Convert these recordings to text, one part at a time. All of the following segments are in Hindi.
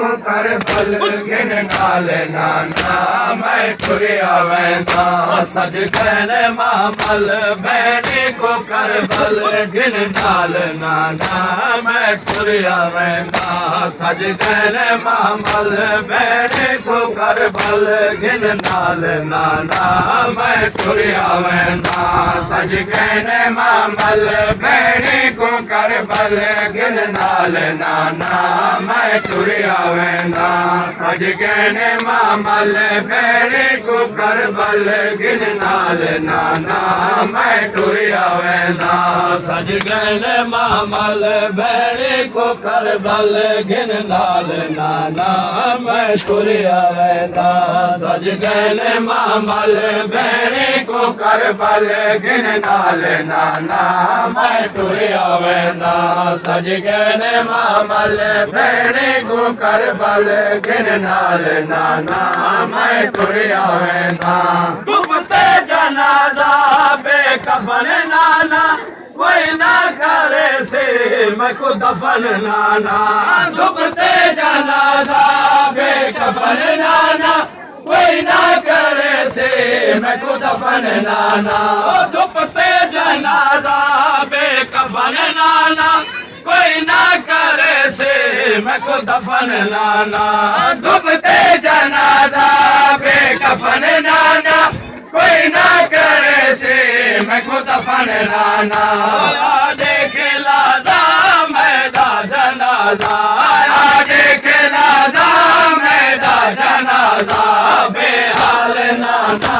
को कर बल गिन नाल नाना मैं तुरिया वेंदा सज कहने मामल बैणी को कर बल गिन नाल नाना मैं तुरिया वेंदा सज कहने मामल बैणी को कर बल गिन नाल नाना मैं तुरिया वेंदा सज कहने मामल बैणी को कर बल गिन नाल नाना मैं तुरिया वेंदा सज कहने मामल बैणी को कर बल गिन नाल नाना मैं तुरिया वेंदा सज कहने मामल बैणी को कर बल गिन नाल नाना मैं तुरिया वेंदा सज कहने मामल बैणी को कर बल गिन नाल नाना मैं तुरिया वेंदा सज कहने मामल बैणी को कर बल गिन नाल नाना मैं तुरिया वेंदा डूबते जनाजा बेकफन नाना कोई ना करे से मैं को दफन नाना डूबते जनाजा बेकफन नाना कोई ना करे से मैं को दफन नाना डूबते जनाजा बेकफन नाना कोई ना करे से मैं को दफन नाना डूबते जनाजा बेकफन नाना कोई ना करे से मैं को दफन नाना देख लाजा मैदा जनाजा देख लाजा मैदा जनाजा बेहाल नाना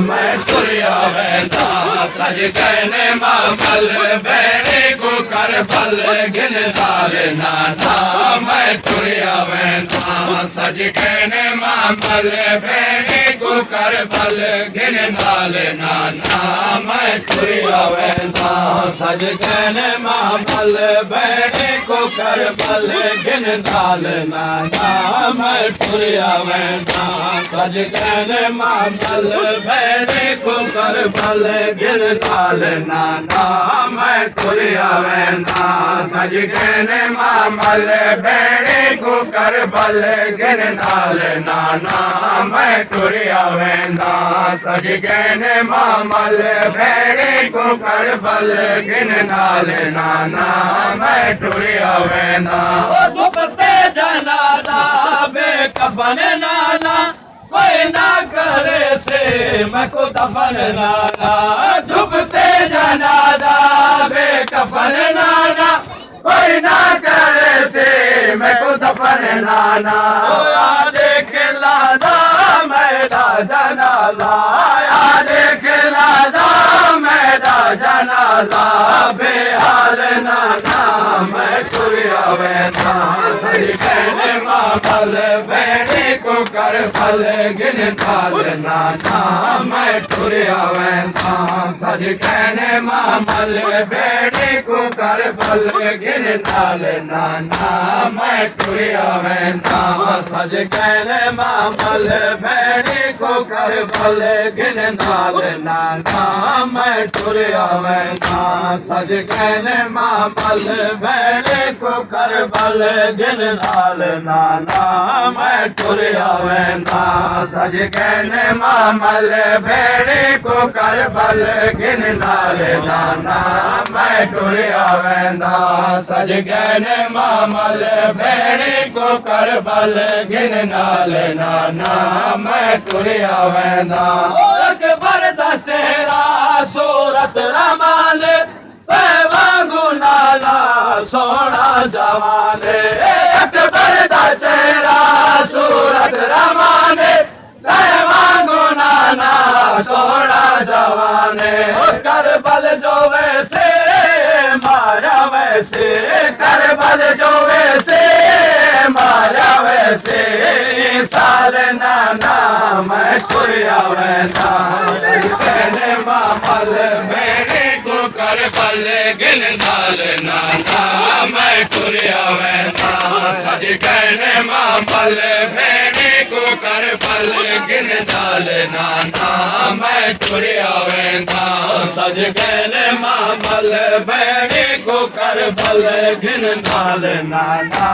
मैं तुरिया वेंदा सज कहने मामल बैणी को कर बल गिन नाल नाना मैं तुरिया वेंदा सज कहने मामल बैणी को कर बल गिन नाल नाना मैं तुरिया वेंदा सज कहने मामल बैणी को कर बल गिन नाल नाना मैं तुरिया वेंदा सज कहने मामल बैणी को कर बल गिन नाल नाना मैं तुरिया वेंदा सज कहने मामल बैणी को कर बल गिन नाल नाना मैं तुरिया वेंदा सज कहने मामल बैणी को कर बल गिन नाल नाना मैं तुरिया वेंदा डूबते जनाजा बेकफन नाना कोई ना करे से मैं को दफन नाना डूबते जनाजा बेकफन नाना कोई ना करे से मैं को दफन नाना देख लाजा मैदा जनाजा देख लाजा मैदा जनाजा बेहाल नाना मैं तुरिया वेंदा सज कहने मामल बैणी को कर बल गिन नाल नाना मैं तुरिया वेंदा सज कहने मामल बैणी को कर बल गिन नाल नाना मैं तुरिया वेंदा सज कहने मामल बैणी को कर बल गिन नाल नाना मैं तुरिया वेंदा सज कहने मामल बैणी को कर बल गिन नाल नाना मैं तुरिया वेंदा सज कहने मामल बैणी को कर बल गिन नाल नाना मैं तुरिया वेंदा सज कहने मामल बैणी को कर बल गिन नाल नाना मैं तुरिया वेंदा अकबर दा चेहरा सूरत रमान ते वांगू नाला सोना जवान अकबर दा चेहरा सूरत रमान ते वांगू नाना सोना जवान करबल जो वैसे मारा वैसे करबल जो वैसे मारा वैसे साल नाना मैं तुरिया वेंदा कहने मामल बैणी को कर बल गिन नाल नाना मैं तुरिया वेंदा सज कहने मामल बैणी को कर बल गिन नाल नाना मैं टुरिया वेंदा सज गए मामल बैणे को कर बल गिन नाल नाना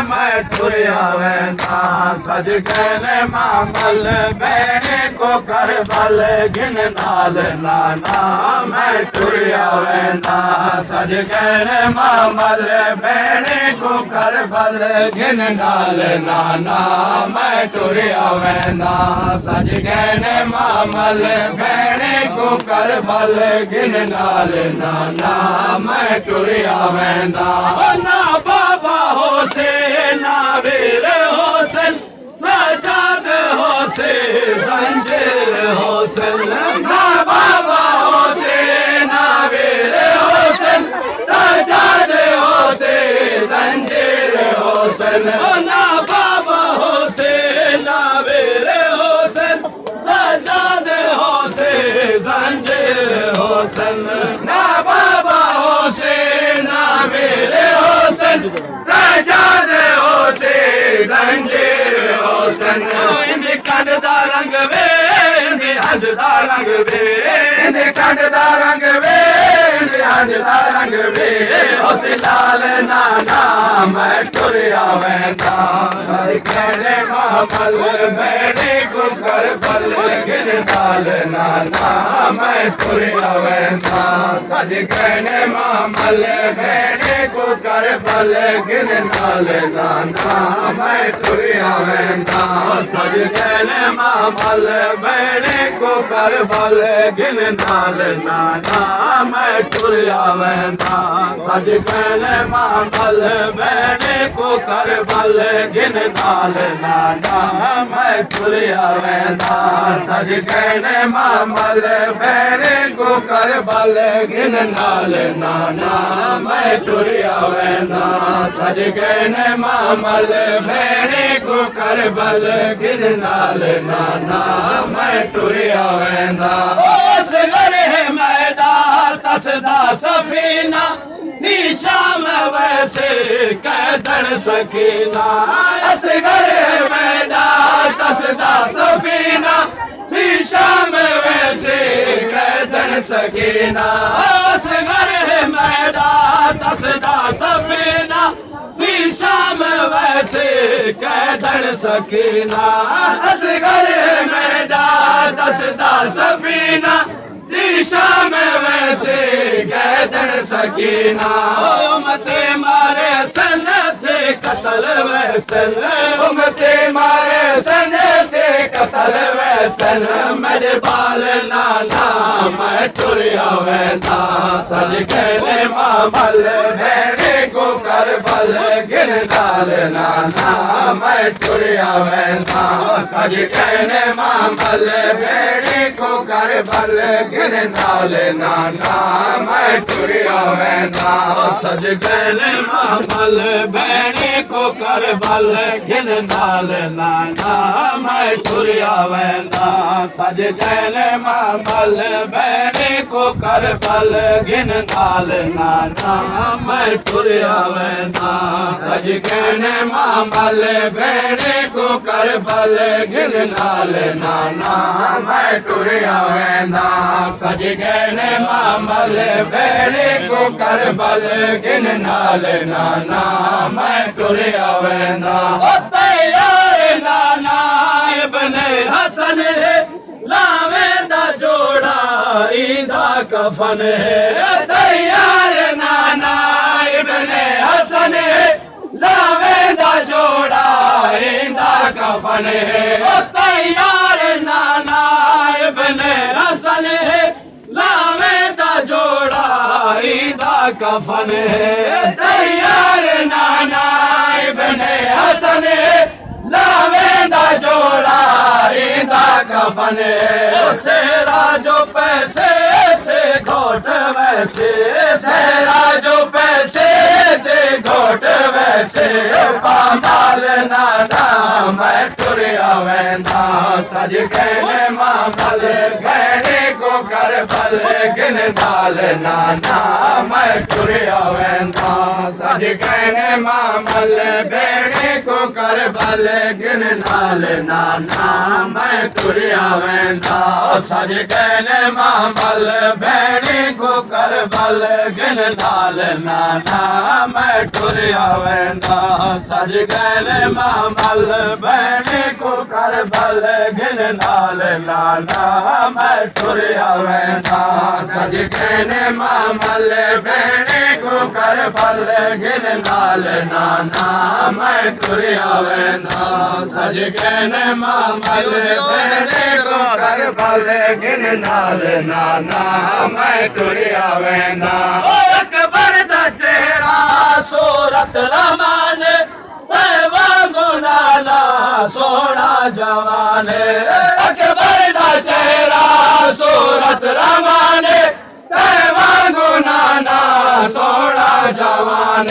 मैं टुरिया वेंदा सज गए मामल बैणे को कर बल गिन नाल नाना मैं टुरिया वेंदा सज गए मामल बैणे को कर बल गिन नाल नाना मैं टुरिया वेंदा सज गए मामल बैणे को कर बल गिन नाल नाना मैं टुरिया वेंदा ना बाबा हुसैन ना वीर हुसैन सजाद हुसैन जंजीर हुसैन ना बाबा हुसैन ना वीर हुसैन सजाद हुसैन जंजीर हुसैन ना बाबा हुसैन ना वीर हुसैन सजाद हुसैन जंजीर हुसैन ना बाबा हुसैन ना वीर हुसैन सजाद हुसैन जंजीर हुसैन इंदे कंड दा रंग वे इंदे हज दा रंग वे इंदे कंड दा रंग वे इंदे हज दा रंग वे उस लाल नाना मैं टुरिया वेंदा कहले मामल बैणे को कर बल गिन नाल नाना मैं टुरिया वेंदा सज कहने मामल बैणे को कर बल गिन नाल नाना मैं टुरिया वेंदा सज कहने मामल बैणे को कर बल गिन नाल नाना मैं टुरिया वेंदा सज कहने मामल बैणे को कर बल गिन नाल नाना मैं टुरिया वेंदा सज कहने मामल बैणे को कर बल गिन नाल नाना मैं टुरिया वेंदा सज कहने मामल बैणे को कर बल गिन नाल नाना मैं टुरिया वेंदा उस गरे मैदान तसदा सफीना थी शाम वैसे कैदन सकीना असगर मैदान तसदा सफीना थी शाम वैसे कैदन सकीना असगर मैदान तसदा सफीना थी शाम वैसे कैदन सकीना असगर मैदान तसदा सफीना शाम वैसे कैदन सकीना उमते मारे सन थे कतल वैसन उमते मारे सन थे कतल वैसन मेरे बाल नाना मैं टुरिया वेंदा सज कहने मामल बैणे को कर बल गिन नाल नाना मैं टुरिया वेंदा सज कहने मामल बैणे को कर बल गिन नाल नाना मैं टुरिया वेंदा सज गए मामल बैणे को कर बल गिन नाल नाना मैं टुरिया वेंदा सज गए मामल बैणे को कर बल गिन नाल नाना मैं टुरिया वेंदा सज गए मामल बैणे को कर बल गिन नाल नाना मैं टुरिया वेंदा सज गए मामल बैणे को कर बल गिन नाल नाना मैं टुरिया वेंदा तैयार नाना इब्ने हसन लावेंदा जोड़ा ईंदा कफन तैयार नाना इब्ने हसन लावेंदा जोड़ा ईंदा कफन तैयार नाना इब्ने हसन लावेंदा जोड़ा ईंदा कफन तैयार नाना इब्ने हसन लावेंदा जोड़ा ईंदा कफन सेरा जो पैसे थे घोट वैसे सेरा जो पैसे थे घोट वैसे पामाल नाना मैं टुरिया वेंदा सज कहने मामल बैणे को को कर बल गिन नाल नाना मैं तुरिया वेंदा सज कहने मामल बेड़े को कर बल गिन नाल नाना मैं तुरिया वेंदा सज कहने मामल बेड़े को कर बल गिन नाल नाना मैं तुरिया वेंदा सज कहने मामल बेड़े को कर बल गिन नाल नाना मैं तुरिया वेंदा सज कहने मामल बेड़े को कर बल गिन नाल नाना मैं तुरिया वेंदा सज कहने मामल बेड़े को कर बल गिन नाल नाना मैं तुरिया वेंदा अकबर दा चेहरा सूरत रमान वांगू नाना सोना जवान अकबर दा चेहरा सूरत रमान वांगू नाना सोना जवान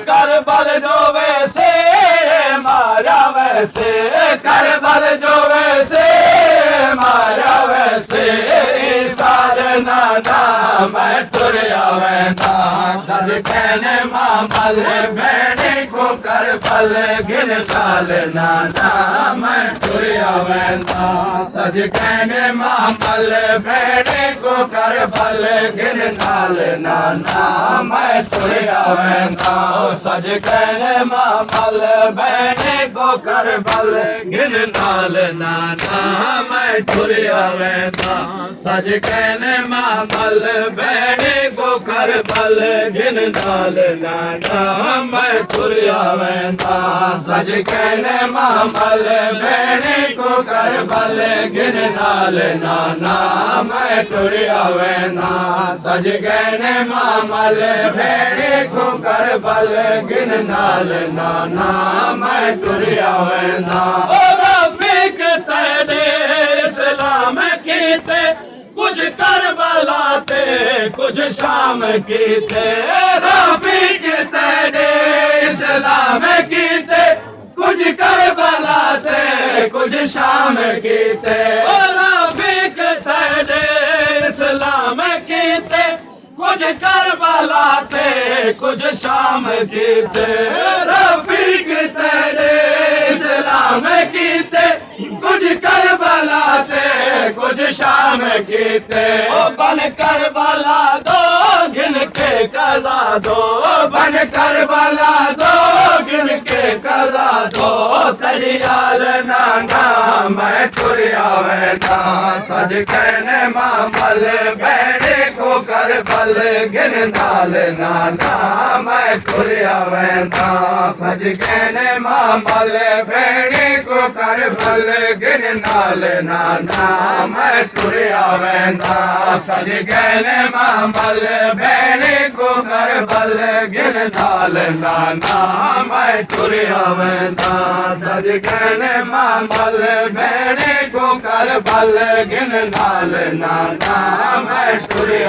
करबल जो वैसे मारा वैसे करबल जो वैसे मारा वैसे साल नाना मैं तुरिया वेंदा सज कहने मामल बेड़े को कर बल गिन नाल नाना मैं तुरिया वेंदा सज कहने मामल बेड़े को कर बल गिन नाल नाना मैं तुरिया वेंदा सज कहने मामल बेड़े को कर बल गिन नाल नाना मैं तुरिया वेंदा सज कहने मामल बेड़े को कर बल गिन नाल नाना मैं तुरिया वेंदा सज कहने मामल बेड़े को कर बल गिन नाल नाना मैं तुरिया वेंदा सज कहने मामल बेड़े को कर बल गिन नाल नाना मैं तुरिया वेंदा रफीक तेरे इस्लाम कीते कुछ करबला ते कुछ शाम कीते रफीक तेरे इस्लाम कीते कुछ करबला ते कुछ शाम कीते रफीक तेरे इस्लाम कीते कुछ करबला ते कुछ शाम कीते रफीक तेरे इस्लाम कीते कुछ करबला ते कुछ शाम कीते बन करबला दो गिन के कजा दो बन करबला दो गिन के कजा दो तरियाल नाना मैं तुरिया वेंदा सज कहने मामल बेड़े को कर बल गिन नाल नाना मैं तुरिया वेंदा सज कहने मामल बेड़े को कर बल गिन नाल नाना मैं तुरिया वेंदा सज कहने मामल बेड़े को कर बल गिन नाल नाना मैं तुरिया वेंदा सज कहने मामल बेड़े को कर बल गिन नाल नाना मैं तुरिया